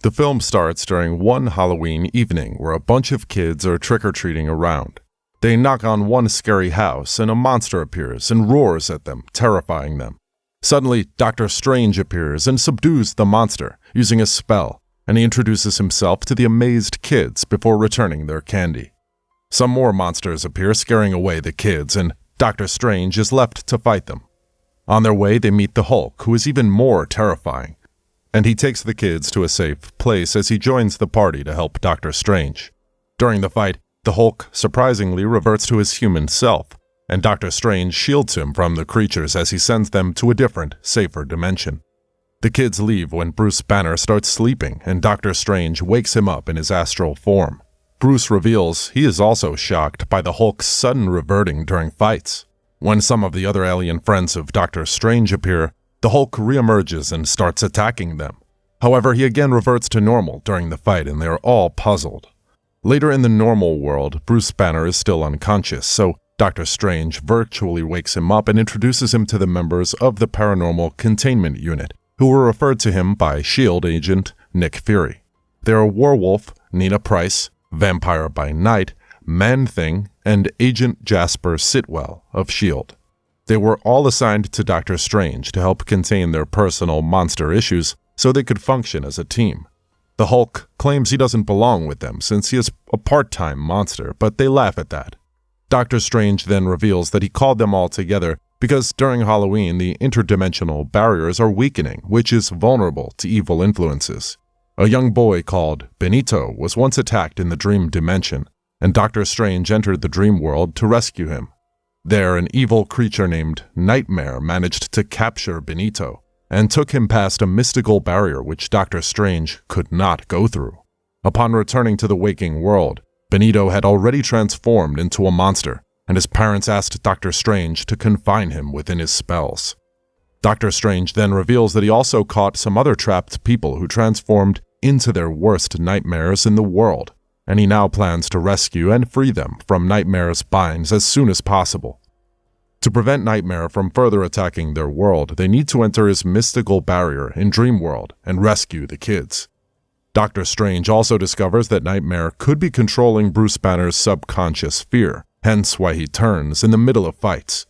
The film starts during one Halloween evening where a bunch of kids are trick-or-treating around. They knock on one scary house and a monster appears and roars at them, terrifying them. Suddenly, Dr. Strange appears and subdues the monster using a spell, and he introduces himself to the amazed kids before returning their candy. Some more monsters appear, scaring away the kids, and Dr. Strange is left to fight them. On their way, they meet the Hulk, who is even more terrifying, and he takes the kids to a safe place as he joins the party to help Dr. Strange. During the fight, the Hulk surprisingly reverts to his human self, and Dr. Strange shields him from the creatures as he sends them to a different, safer dimension. The kids leave when Bruce Banner starts sleeping, and Dr. Strange wakes him up in his astral form. Bruce reveals he is also shocked by the Hulk's sudden reverting during fights. When some of the other alien friends of Dr. Strange appear, the Hulk reemerges and starts attacking them. However, he again reverts to normal during the fight, and they are all puzzled. Later in the normal world, Bruce Banner is still unconscious, so Dr. Strange virtually wakes him up and introduces him to the members of the Paranormal Containment Unit, who were referred to him by S.H.I.E.L.D. agent Nick Fury. They are Werewolf, Nina Price, Vampire by Night, Man-Thing, and Agent Jasper Sitwell of S.H.I.E.L.D. They were all assigned to Dr. Strange to help contain their personal monster issues so they could function as a team. The Hulk claims he doesn't belong with them since he is a part-time monster, but they laugh at that. Dr. Strange then reveals that he called them all together because during Halloween the interdimensional barriers are weakening, which is vulnerable to evil influences. A young boy called Benito was once attacked in the dream dimension, and Dr. Strange entered the dream world to rescue him. There, an evil creature named Nightmare managed to capture Benito and took him past a mystical barrier which Dr. Strange could not go through. Upon returning to the waking world, Benito had already transformed into a monster, and his parents asked Dr. Strange to confine him within his spells. Dr. Strange then reveals that he also caught some other trapped people who transformed into their worst nightmares in the world, and he now plans to rescue and free them from Nightmare's binds as soon as possible. To prevent Nightmare from further attacking their world, they need to enter his mystical barrier in Dreamworld and rescue the kids. Dr. Strange also discovers that Nightmare could be controlling Bruce Banner's subconscious fear, hence why he turns in the middle of fights.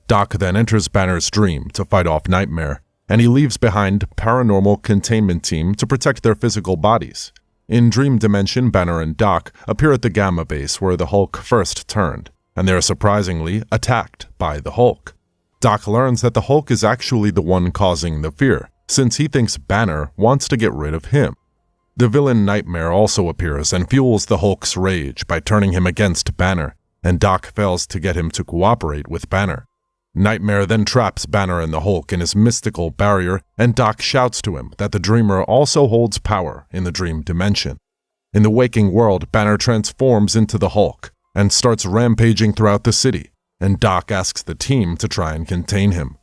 Doc then enters Banner's dream to fight off Nightmare, and he leaves behind Paranormal Containment Team to protect their physical bodies. In Dream Dimension, Banner and Doc appear at the Gamma base where the Hulk first turned, and they are surprisingly attacked by the Hulk. Doc learns that the Hulk is actually the one causing the fear, since he thinks Banner wants to get rid of him. The villain Nightmare also appears and fuels the Hulk's rage by turning him against Banner, and Doc fails to get him to cooperate with Banner. Nightmare then traps Banner and the Hulk in his mystical barrier, and Doc shouts to him that the Dreamer also holds power in the dream dimension. In the waking world, Banner transforms into the Hulk and starts rampaging throughout the city, and Doc asks the team to try and contain him.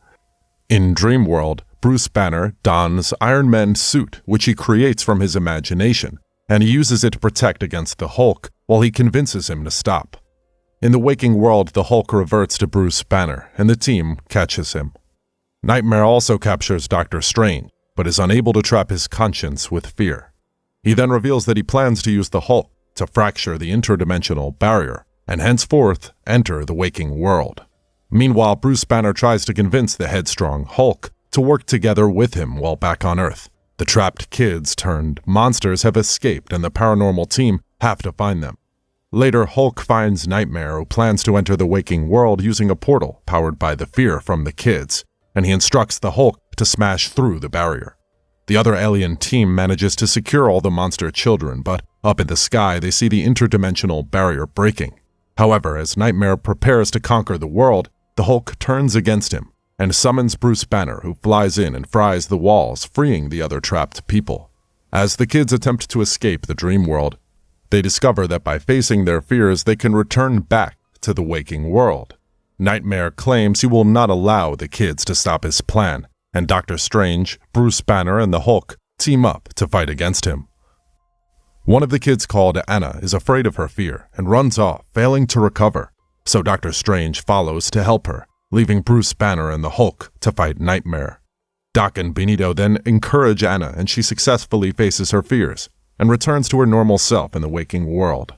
In Dreamworld, Bruce Banner dons Iron Man's suit, which he creates from his imagination, and he uses it to protect against the Hulk while he convinces him to stop. In the waking world, the Hulk reverts to Bruce Banner, and the team catches him. Nightmare also captures Dr. Strange, but is unable to trap his conscience with fear. He then reveals that he plans to use the Hulk to fracture the interdimensional barrier, and henceforth enter the waking world. Meanwhile, Bruce Banner tries to convince the headstrong Hulk to work together with him while back on Earth. The trapped kids turned monsters have escaped, and the paranormal team have to find them. Later, Hulk finds Nightmare, who plans to enter the waking world using a portal powered by the fear from the kids, and he instructs the Hulk to smash through the barrier. The other alien team manages to secure all the monster children, but up in the sky they see the interdimensional barrier breaking. However, as Nightmare prepares to conquer the world, the Hulk turns against him and summons Bruce Banner, who flies in and fries the walls, freeing the other trapped people. As the kids attempt to escape the dream world, they discover that by facing their fears, they can return back to the waking world. Nightmare claims he will not allow the kids to stop his plan, and Dr. Strange, Bruce Banner, and the Hulk team up to fight against him. One of the kids, called Anna, is afraid of her fear and runs off, failing to recover, so Dr. Strange follows to help her, leaving Bruce Banner and the Hulk to fight Nightmare. Doc and Benito then encourage Anna, and she successfully faces her fears and returns to her normal self in the waking world.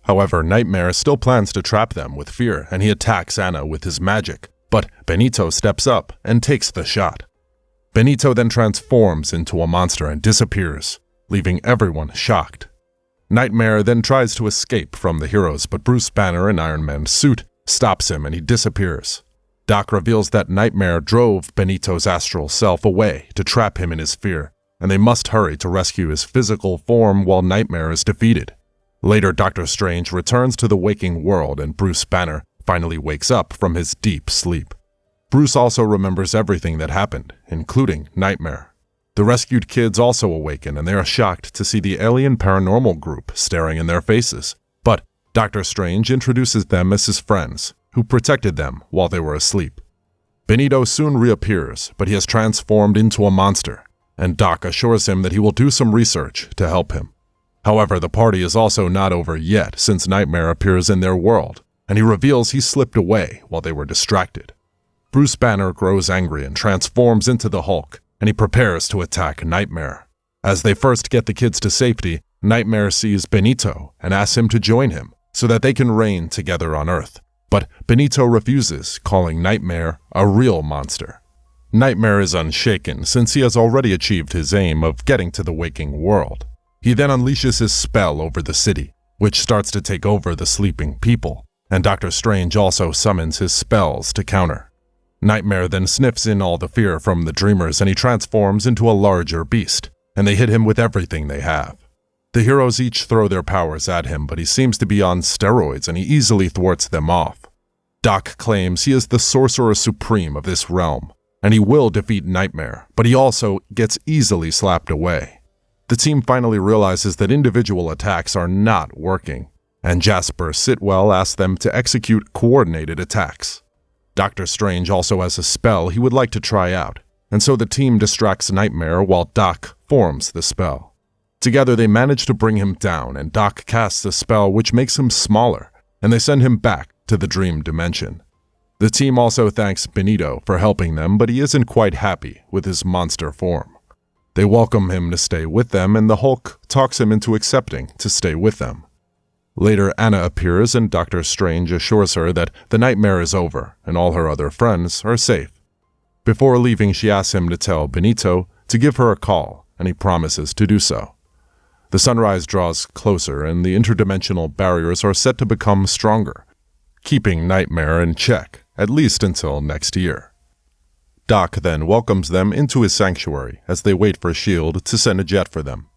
However, Nightmare still plans to trap them with fear, and he attacks Anna with his magic, but Benito steps up and takes the shot. Benito then transforms into a monster and disappears, leaving everyone shocked. Nightmare then tries to escape from the heroes, but Bruce Banner in Iron Man's suit stops him and he disappears. Doc reveals that Nightmare drove Benito's astral self away to trap him in his fear, and they must hurry to rescue his physical form while Nightmare is defeated. Later, Doctor Strange returns to the waking world and Bruce Banner finally wakes up from his deep sleep. Bruce also remembers everything that happened, including Nightmare. The rescued kids also awaken and they are shocked to see the alien paranormal group staring in their faces, but Doctor Strange introduces them as his friends, who protected them while they were asleep. Benito soon reappears, but he has transformed into a monster, and Doc assures him that he will do some research to help him. However, the party is also not over yet since Nightmare appears in their world, and he reveals he slipped away while they were distracted. Bruce Banner grows angry and transforms into the Hulk, and he prepares to attack Nightmare. As they first get the kids to safety, Nightmare sees Benito and asks him to join him so that they can reign together on Earth. But Benito refuses, calling Nightmare a real monster. Nightmare is unshaken since he has already achieved his aim of getting to the waking world. He then unleashes his spell over the city, which starts to take over the sleeping people, and Doctor Strange also summons his spells to counter. Nightmare then sniffs in all the fear from the dreamers and he transforms into a larger beast, and they hit him with everything they have. The heroes each throw their powers at him, but he seems to be on steroids and he easily thwarts them off. Doc claims he is the sorcerer supreme of this realm, and he will defeat Nightmare, but he also gets easily slapped away. The team finally realizes that individual attacks are not working, and Jasper Sitwell asks them to execute coordinated attacks. Doctor Strange also has a spell he would like to try out, and so the team distracts Nightmare while Doc forms the spell. Together they manage to bring him down, and Doc casts a spell which makes him smaller, and they send him back to the dream dimension. The team also thanks Benito for helping them, but he isn't quite happy with his monster form. They welcome him to stay with them, and the Hulk talks him into accepting to stay with them. Later, Anna appears, and Doctor Strange assures her that the nightmare is over and all her other friends are safe. Before leaving, she asks him to tell Benito to give her a call, and he promises to do so. The sunrise draws closer, and the interdimensional barriers are set to become stronger, keeping Nightmare in check, at least until next year. Doc then welcomes them into his sanctuary as they wait for S.H.I.E.L.D. to send a jet for them.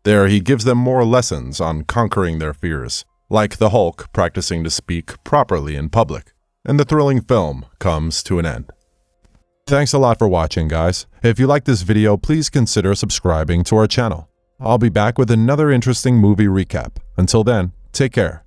There he gives them more lessons on conquering their fears, like the Hulk practicing to speak properly in public, and the thrilling film comes to an end. Thanks a lot for watching, guys. If you like this video, please consider subscribing to our channel. I'll be back with another interesting movie recap. Until then, take care.